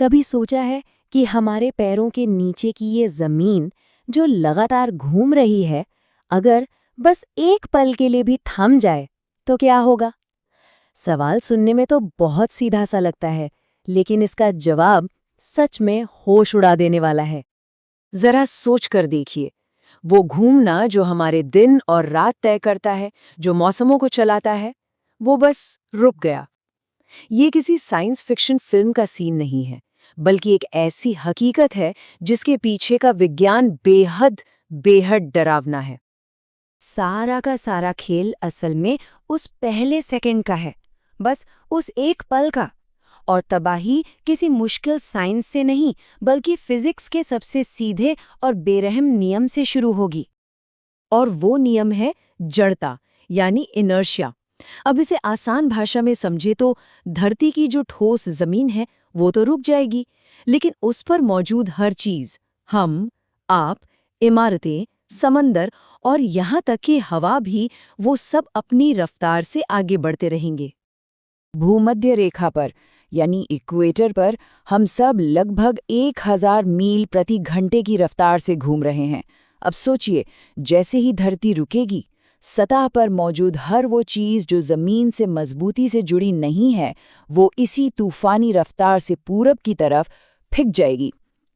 कभी सोचा है कि हमारे पैरों के नीचे की ये जमीन जो लगातार घूम रही है, अगर बस एक पल के लिए भी थम जाए तो क्या होगा? सवाल सुनने में तो बहुत सीधा सा लगता है, लेकिन इसका जवाब सच में होश उड़ा देने वाला है। जरा सोच कर देखिए, वो घूमना जो हमारे दिन और रात तय करता है, जो मौसमों को चलाता है, वो बस रुक गया। ये किसी साइंस फिक्शन फिल्म का सीन नहीं है, बल्कि एक ऐसी हकीकत है जिसके पीछे का विज्ञान बेहद बेहद डरावना है। सारा का सारा खेल असल में उस पहले सेकंड का है, बस उस एक पल का। और तबाही किसी मुश्किल साइंस से नहीं, बल्कि फिजिक्स के सबसे सीधे और बेरहम नियम से शुरू होगी। और वो नियम है जड़ता, यानी इनर्शिया। अब इसे आसान भाषा में समझे तो धरती की जो ठोस जमीन है वो तो रुक जाएगी, लेकिन उस पर मौजूद हर चीज, हम, आप, इमारतें, समंदर और यहाँ तक कि हवा भी, वो सब अपनी रफ्तार से आगे बढ़ते रहेंगे। भूमध्य रेखा पर, यानी इक्वेटर पर, हम सब लगभग 1000 मील प्रति घंटे की रफ्तार से घूम रहे हैं। अब सोचिए, जैसे ही धरती रुकेगी, सतह पर मौजूद हर वो चीज जो जमीन से मजबूती से जुड़ी नहीं है, वो इसी तूफानी रफ्तार से पूरब की तरफ फिक जाएगी।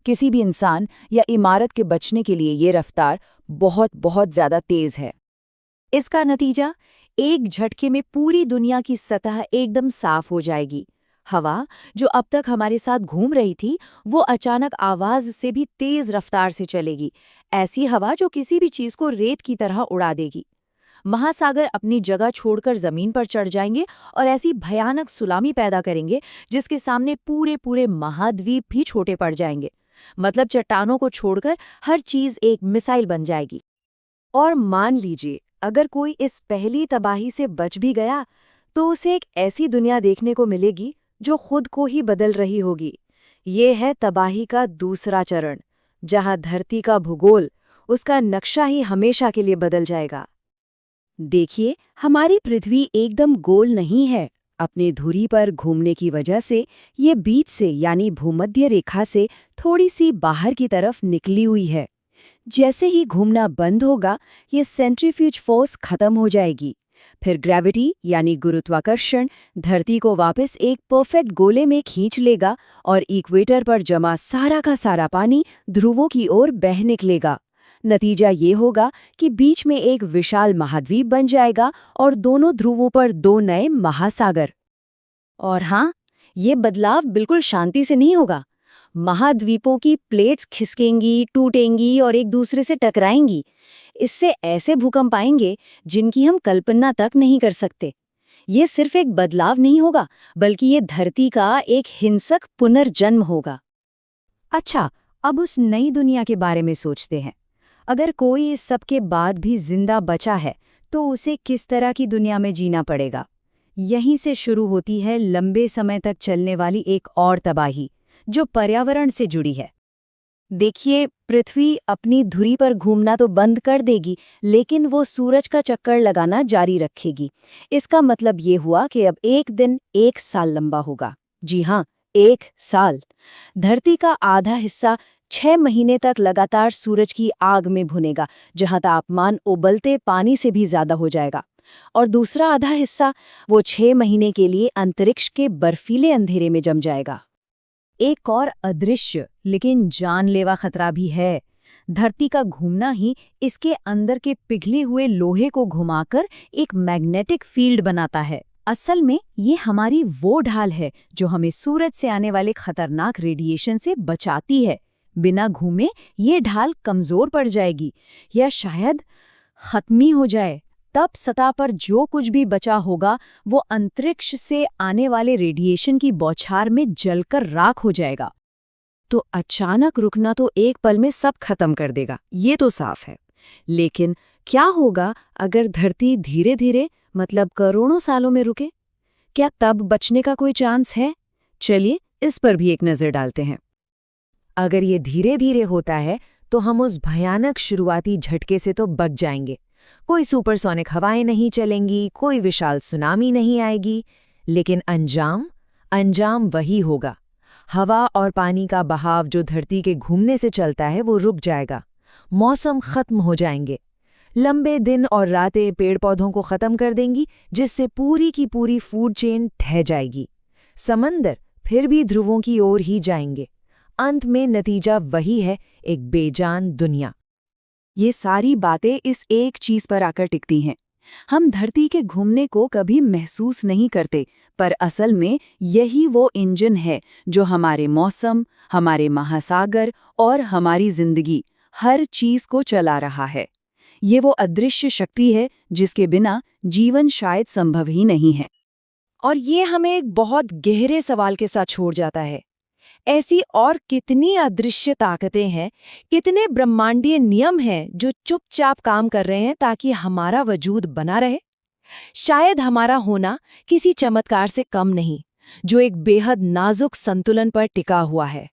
किसी भी इंसान या इमारत के बचने के लिए ये रफ्तार बहुत बहुत ज्यादा तेज है। इसका नतीजा, एक झटके में पूरी दुनिया की सतह एकदम साफ हो जाएगी। हवा जो अब तक हमारे साथ घूम रही थी, वो अचानक आवाज से भी तेज रफ्तार से चलेगी। ऐसी हवा जो किसी भी चीज को रेत की तरह उड़ा देगी। महासागर अपनी जगह छोड़कर जमीन पर चढ़ जाएंगे और ऐसी भयानक सुनामी पैदा करेंगे जिसके सामने पूरे पूरे महाद्वीप भी छोटे पड़ जाएंगे। मतलब चट्टानों को छोड़कर हर चीज एक मिसाइल बन जाएगी। और मान लीजिए, अगर कोई इस पहली तबाही से बच भी गया, तो उसे एक ऐसी दुनिया देखने को मिलेगी जो खुद को ही बदल रही होगी। ये है तबाही का दूसरा चरण, जहां धरती का भूगोल, उसका नक्शा ही हमेशा के लिए बदल जाएगा। देखिए, हमारी पृथ्वी एकदम गोल नहीं है। अपने धुरी पर घूमने की वजह से ये बीच से, यानी भूमध्य रेखा से थोड़ी सी बाहर की तरफ निकली हुई है। जैसे ही घूमना बंद होगा, ये सेंट्रीफ्यूज फोर्स खत्म हो जाएगी। फिर ग्रेविटी, यानी गुरुत्वाकर्षण, धरती को वापस एक परफेक्ट गोले में खींच लेगा और इक्वेटर पर जमा सारा का सारा पानी ध्रुवों की ओर बह निकलेगा। नतीजा ये होगा कि बीच में एक विशाल महाद्वीप बन जाएगा और दोनों ध्रुवों पर 2 नए महासागर। और हाँ, ये बदलाव बिल्कुल शांति से नहीं होगा। महाद्वीपों की प्लेट्स खिसकेंगी, टूटेंगी और एक दूसरे से टकराएंगी। इससे ऐसे भूकंप आएंगे जिनकी हम कल्पना तक नहीं कर सकते। ये सिर्फ एक बदलाव नहीं होगा, बल्कि ये धरती का एक हिंसक पुनर्जन्म होगा। अच्छा, अब उस नई दुनिया के बारे में सोचते हैं। अगर कोई इस सब के बाद भी जिंदा बचा है, तो उसे किस तरह की दुनिया में जीना पड़ेगा? यहीं से शुरू होती है लंबे समय तक चलने वाली एक और तबाही, जो पर्यावरण से जुड़ी है। देखिए, पृथ्वी अपनी धुरी पर घूमना तो बंद कर देगी, लेकिन वो सूरज का चक्कर लगाना जारी रखेगी। इसका मतलब ये हुआ कि अब एक दिन 1 साल लंबा होगा। जी हाँ, 1 साल। धरती का आधा हिस्सा 6 महीने तक लगातार सूरज की आग में भुनेगा, जहां तापमान उबलते पानी से भी ज्यादा हो जाएगा। और दूसरा आधा हिस्सा, वो 6 महीने के लिए अंतरिक्ष के बर्फीले अंधेरे में जम जाएगा। एक और अदृश्य लेकिन जानलेवा खतरा भी है। धरती का घूमना ही इसके अंदर के पिघले हुए लोहे को घुमाकर एक मैग्नेटिक फील्ड बनाता है। असल में ये हमारी वो ढाल है जो हमें सूरज से आने वाले खतरनाक रेडिएशन से बचाती है। बिना घूमे ये ढाल कमजोर पड़ जाएगी या शायद खत्म ही हो जाए। तब सतह पर जो कुछ भी बचा होगा, वो अंतरिक्ष से आने वाले रेडिएशन की बौछार में जलकर राख हो जाएगा। तो अचानक रुकना तो एक पल में सब खत्म कर देगा, ये तो साफ है। लेकिन क्या होगा अगर धरती धीरे धीरे, मतलब करोड़ों सालों में रुके? क्या तब बचने का कोई चांस है? चलिए इस पर भी एक नजर डालते हैं। अगर ये धीरे धीरे होता है, तो हम उस भयानक शुरुआती झटके से तो बच जाएंगे। कोई सुपरसोनिक हवाएं नहीं चलेंगी, कोई विशाल सुनामी नहीं आएगी। लेकिन अंजाम वही होगा। हवा और पानी का बहाव जो धरती के घूमने से चलता है वो रुक जाएगा। मौसम खत्म हो जाएंगे। लंबे दिन और रातें पेड़ पौधों को खत्म कर देंगी, जिससे पूरी की पूरी फूड चेन ठह जाएगी। समंदर फिर भी ध्रुवों की ओर ही जाएंगे। अंत में नतीजा वही है, एक बेजान दुनिया। ये सारी बातें इस एक चीज पर आकर टिकती हैं। हम धरती के घूमने को कभी महसूस नहीं करते, पर असल में यही वो इंजन है जो हमारे मौसम, हमारे महासागर और हमारी जिंदगी हर चीज को चला रहा है। ये वो अदृश्य शक्ति है जिसके बिना जीवन शायद संभव ही नहीं है। और ये हमें एक बहुत गहरे सवाल के साथ छोड़ जाता है। ऐसी और कितनी अदृश्य ताकतें हैं, कितने ब्रह्मांडीय नियम हैं जो चुपचाप काम कर रहे हैं ताकि हमारा वजूद बना रहे? शायद हमारा होना किसी चमत्कार से कम नहीं, जो एक बेहद नाजुक संतुलन पर टिका हुआ है।